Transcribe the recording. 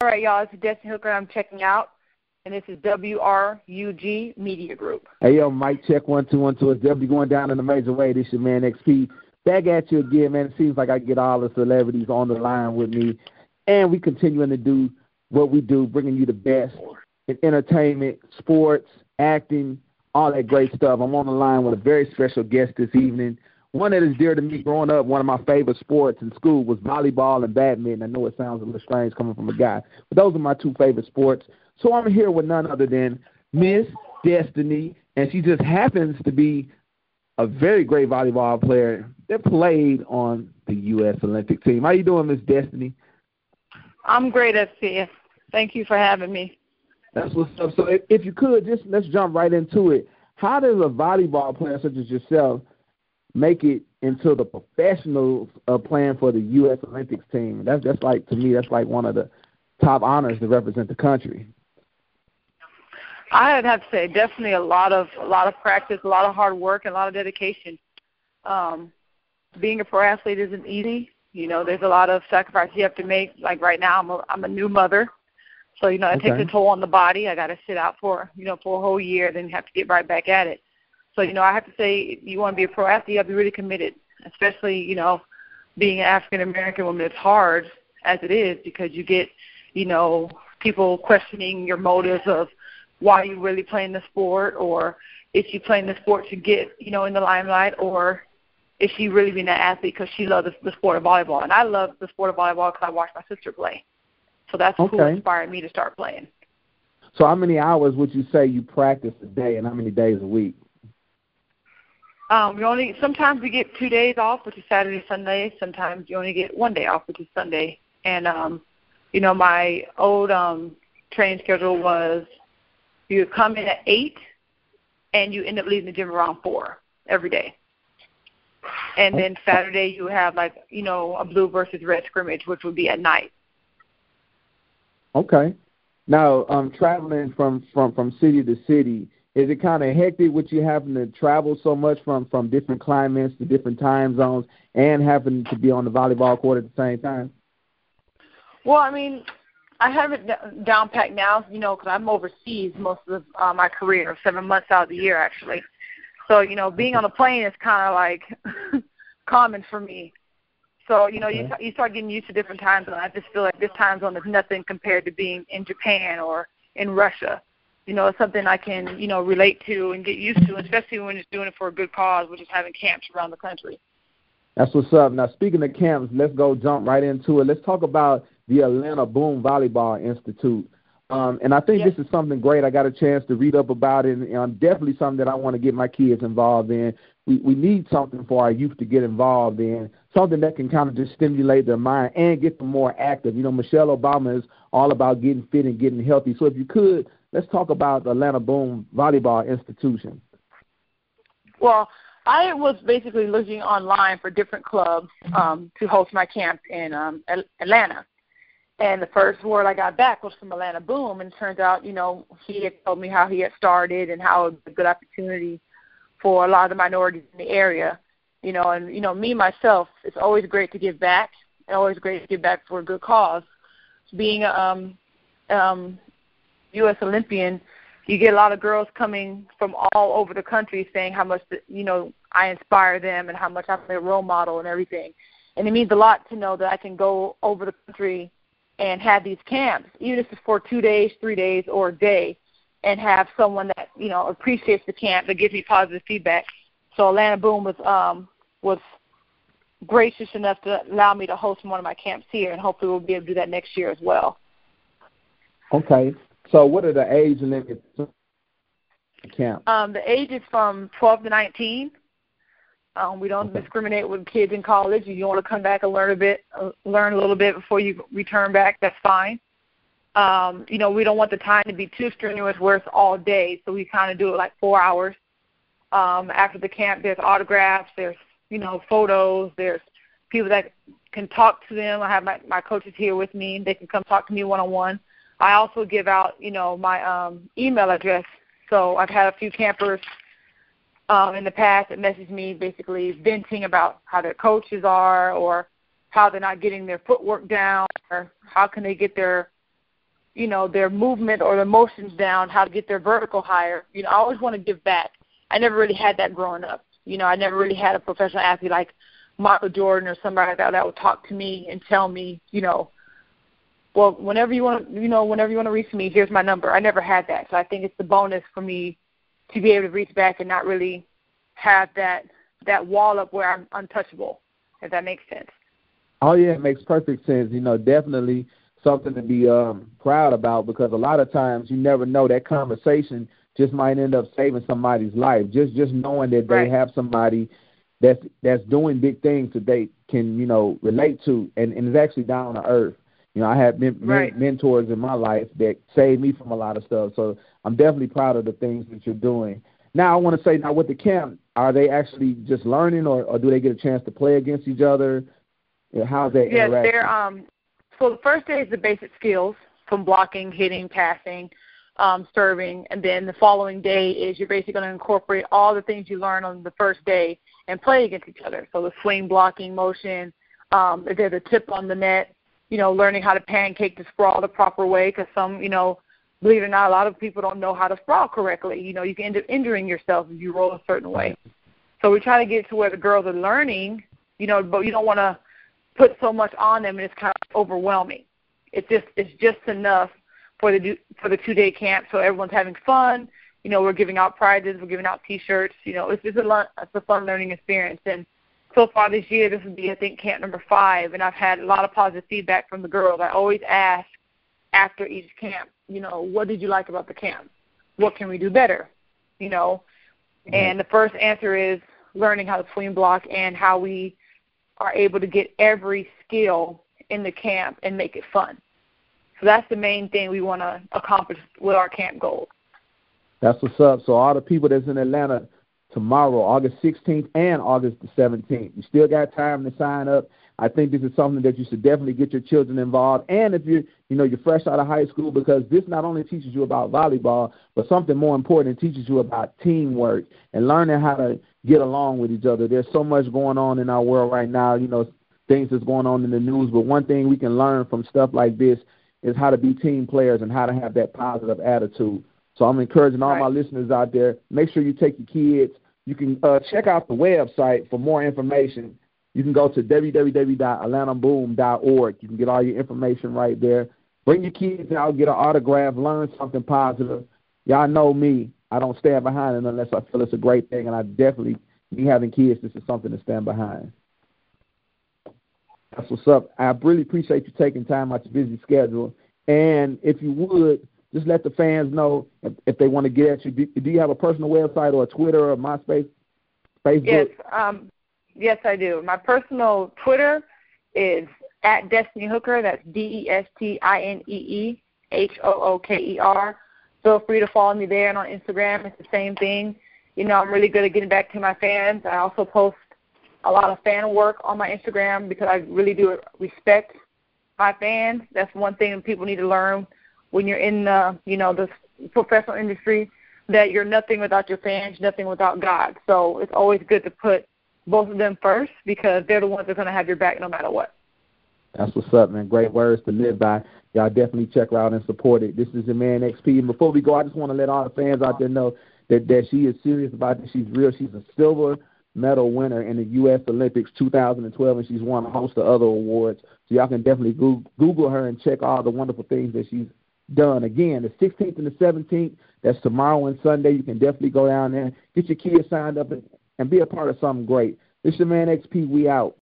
All right, y'all, it's Destinee Hooker. I'm checking out, and this is WRUG Media Group. Hey, yo, mic check 1 2 1 2. It's definitely going down in a major way. This your man XP. Back at you again, man. It seems like I get all the celebrities on the line with me, and we continuing to do what we do, bringing you the best in entertainment, sports, acting, all that great stuff. I'm on the line with a very special guest this evening. One that is dear to me growing up. One of my favorite sports in school was volleyball and badminton. I know it sounds a little strange coming from a guy, but those are my two favorite sports. So I'm here with none other than Miss Destinee, and she just happens to be a very great volleyball player that played on the U.S. Olympic team. How you doing, Miss Destinee? I'm great, SC. Thank you for having me. That's what's up. So if you could, just let's jump right into it. How does a volleyball player such as yourself make it into the professionals playing for the U.S. Olympics team? That's like, to me, that's like one of the top honors to represent the country. I'd have to say definitely a lot of practice, a lot of hard work, and a lot of dedication. Being a pro athlete isn't easy. You know, there's a lot of sacrifices you have to make. Like right now, I'm a new mother, so it takes a toll on the body. I got to sit out for a whole year, then have to get right back at it. So, I have to say, if you want to be a pro athlete, you have to be really committed, especially, being an African-American woman. It's hard as it is because you get, people questioning your motives of why you really playing the sport, or if you playing the sport to get, in the limelight, or if she really being an athlete because she loves the sport of volleyball. And I love the sport of volleyball because I watched my sister play. So that's who inspired me to start playing. So how many hours would you say you practice a day, and how many days a week? Sometimes we get 2 days off, which is Saturday, Sunday. Sometimes you only get 1 day off, which is Sunday. And, my old training schedule was you would come in at 8 and you end up leaving the gym around 4 every day. And then Saturday you have a blue versus red scrimmage, which would be at night. Okay. Now, traveling from city to city, is it kind of hectic with you having to travel so much from different climates to different time zones and having to be on the volleyball court at the same time? Well, I have it down packed now, because I'm overseas most of my career, 7 months out of the year, actually. So, being on a plane is kind of like common for me. So, you start getting used to different time zones. I just feel like this time zone is nothing compared to being in Japan or in Russia. It's something I can, relate to and get used to, especially when it's doing it for a good cause, which is having camps around the country. That's what's up. Now, speaking of camps, let's go jump right into it. Let's talk about the Atlanta Boom Volleyball Institute. And I think this is something great. I got a chance to read up about it, and definitely something that I want to get my kids involved in. We need something for our youth to get involved in, something that can kind of just stimulate their mind and get them more active. Michelle Obama is all about getting fit and getting healthy. So if you could, let's talk about the Atlanta Boom Volleyball Institution. Well, I was basically looking online for different clubs to host my camp in Atlanta. And the first word I got back was from Atlanta Boom, and it turns out, he had told me how he had started and how it was a good opportunity for a lot of the minorities in the area. And me, myself, it's always great to give back, and always great to give back for a good cause. Being a U.S. Olympian, you get a lot of girls coming from all over the country saying how much, I inspire them and how much I'm their role model and everything. And it means a lot to know that I can go over the country and have these camps, even if it's for 2 days, 3 days, or a day, and have someone that, appreciates the camp, that gives me positive feedback. So Atlanta Boom was gracious enough to allow me to host one of my camps here, and hopefully we'll be able to do that next year as well. Okay. So what are the age limits for the camp? The age is from 12 to 19. We don't discriminate with kids in college. If you want to come back and learn a little bit before you return back, that's fine. We don't want the time to be too strenuous where it's all day, so we kind of do it like 4 hours. After the camp, there's autographs, there's, photos, there's people that can talk to them. I have my coaches here with me. They can come talk to me one-on-one. I also give out, my email address. So I've had a few campers in the past that message me basically venting about how their coaches are, or how they're not getting their footwork down, or how can they get their their movement or their motions down, how to get their vertical higher. I always want to give back. I never really had that growing up. I never really had a professional athlete like Michael Jordan or somebody like that would talk to me and tell me, well, whenever you want to reach me, here's my number. I never had that. So I think it's the bonus for me to be able to reach back and not really have that wall up where I'm untouchable, if that makes sense. Oh, yeah, it makes perfect sense. Definitely something to be proud about, because a lot of times you never know, that conversation just might end up saving somebody's life. Just knowing that they have somebody that's doing big things that they can, relate to and is actually down to earth. I have mentors in my life that saved me from a lot of stuff. So I'm definitely proud of the things that you're doing. Now I want to say, now with the camp, are they actually just learning, or do they get a chance to play against each other? How's that interaction? Yes, so the first day is the basic skills from blocking, hitting, passing, serving, and then the following day is you're basically going to incorporate all the things you learn on the first day and play against each other. So the swing blocking motion, if there's a tip on the net, learning how to pancake the sprawl the proper way, because some, believe it or not, a lot of people don't know how to sprawl correctly. You can end up injuring yourself if you roll a certain way. So we try to get to where the girls are learning, but you don't want to put so much on them and it's kind of overwhelming. It's just enough for the 2-day camp, so everyone's having fun. We're giving out prizes, we're giving out T-shirts. It's a fun learning experience. And so far this year, this will be, I think, camp number 5, and I've had a lot of positive feedback from the girls. I always ask after each camp, what did you like about the camp? What can we do better? And the first answer is learning how to swing block and how we are able to get every skill in the camp and make it fun. So that's the main thing we want to accomplish with our camp goals. That's what's up. So all the people that's in Atlanta tomorrow, August 16th and August the 17th, you still got time to sign up. I think this is something that you should definitely get your children involved. And if you're fresh out of high school, because this not only teaches you about volleyball, but something more important, it teaches you about teamwork and learning how to get along with each other. There's so much going on in our world right now, things that's going on in the news. But one thing we can learn from stuff like this is how to be team players and how to have that positive attitude. So I'm encouraging all my listeners out there, make sure you take your kids. You can check out the website for more information. You can go to www.atlantaboom.org. You can get all your information right there. Bring your kids out, get an autograph, learn something positive. Y'all know me. I don't stand behind it unless I feel it's a great thing, and I definitely, me having kids, this is something to stand behind. That's what's up. I really appreciate you taking time out your busy schedule. And if you would, just let the fans know if they want to get at you. Do you have a personal website or a Twitter or MySpace, Facebook? Yes, I do. My personal Twitter is at Destinee Hooker. That's DESTINEEHOOKER. Feel free to follow me there, and on Instagram it's the same thing. I'm really good at getting back to my fans. I also post a lot of fan work on my Instagram because I really do respect my fans. That's one thing that people need to learn when you're in the professional industry, that you're nothing without your fans, nothing without God. So it's always good to put both of them first, because they're the ones that are going to have your back no matter what. That's what's up, man. Great words to live by. Y'all definitely check her out and support it. This is your man XP. And before we go, I just want to let all the fans out there know that she is serious about this. She's real. She's a silver medal winner in the U.S. Olympics 2012, and she's won a host of other awards. So y'all can definitely Google her and check all the wonderful things that she's done. Again, the 16th and the 17th, that's tomorrow and Sunday. You can definitely go down there, get your kids signed up, and be a part of something great. This is your man XP. We out.